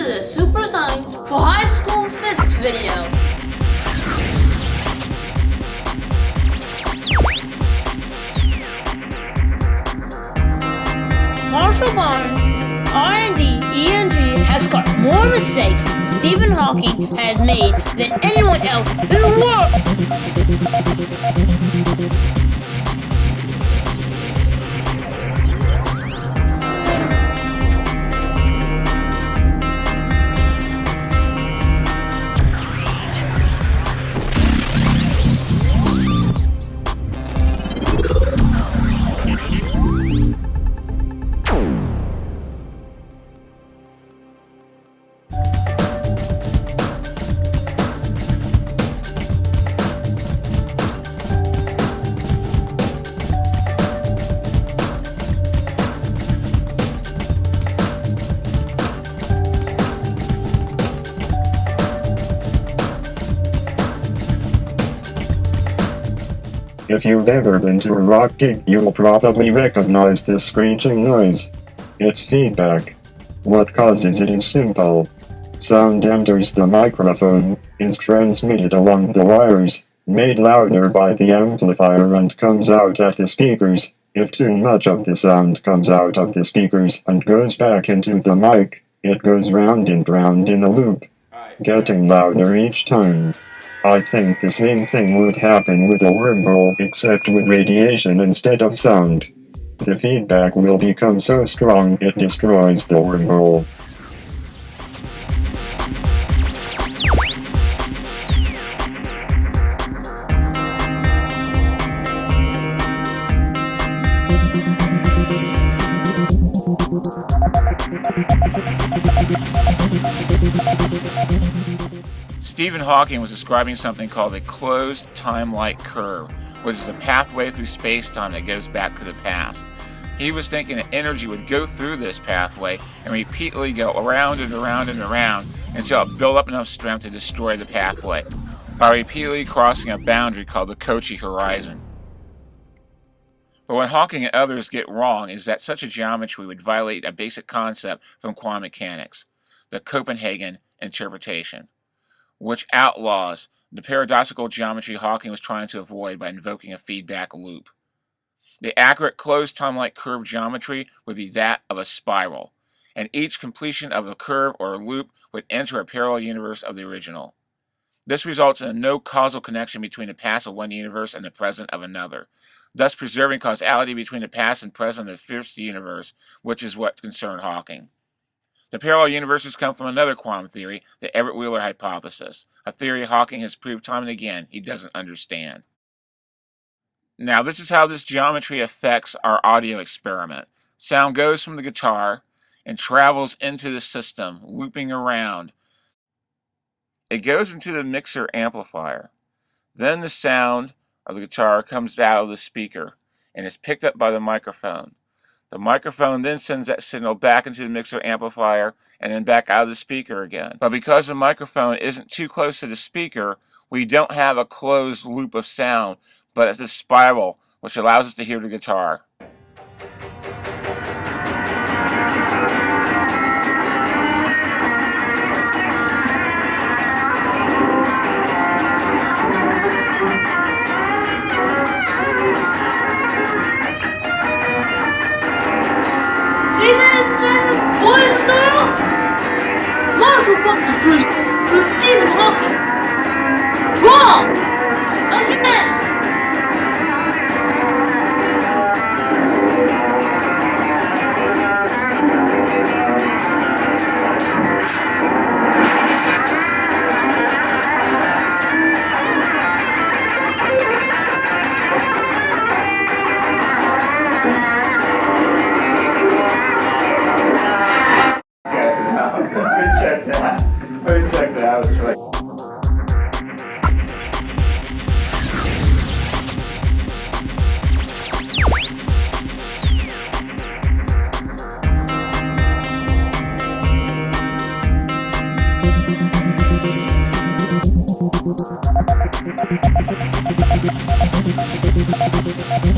to the SuperScience for High School Physics video. Marshall Barnes' R&D Eng has got more mistakes Stephen Hawking has made than anyone else in the world. If you've ever been to a rock gig, you'll probably recognize this screeching noise. It's feedback. What causes it is simple. Sound enters the microphone, is transmitted along the wires, made louder by the amplifier and comes out at the speakers. If too much of the sound comes out of the speakers and goes back into the mic, it goes round and round in a loop, getting louder each time. I think the same thing would happen with a wormhole, except with radiation instead of sound. The feedback will become so strong it destroys the wormhole. Stephen Hawking was describing something called a closed time-like curve, which is a pathway through space-time that goes back to the past. He was thinking that energy would go through this pathway and repeatedly go around and around and around until it built up enough strength to destroy the pathway, by repeatedly crossing a boundary called the Cauchy horizon. But what Hawking and others get wrong is that such a geometry would violate a basic concept from quantum mechanics, the Copenhagen interpretation, which outlaws the paradoxical geometry Hawking was trying to avoid by invoking a feedback loop. The accurate closed time-like curve geometry would be that of a spiral, and each completion of a curve or a loop would enter a parallel universe of the original. This results in a no causal connection between the past of one universe and the present of another, thus preserving causality between the past and present of the first universe, which is what concerned Hawking. The parallel universes come from another quantum theory, the Everett-Wheeler hypothesis, a theory Hawking has proved time and again he doesn't understand. Now, this is how this geometry affects our audio experiment. Sound goes from the guitar and travels into the system, looping around. It goes into the mixer amplifier. Then the sound of the guitar comes out of the speaker and is picked up by the microphone. The microphone then sends that signal back into the mixer amplifier and then back out of the speaker again. But because the microphone isn't too close to the speaker, we don't have a closed loop of sound, but it's a spiral, which allows us to hear the guitar. See this, boys and girls? Marshall wants to prove Stephen Hawking wrong again. Check that out. It's right. Thank you.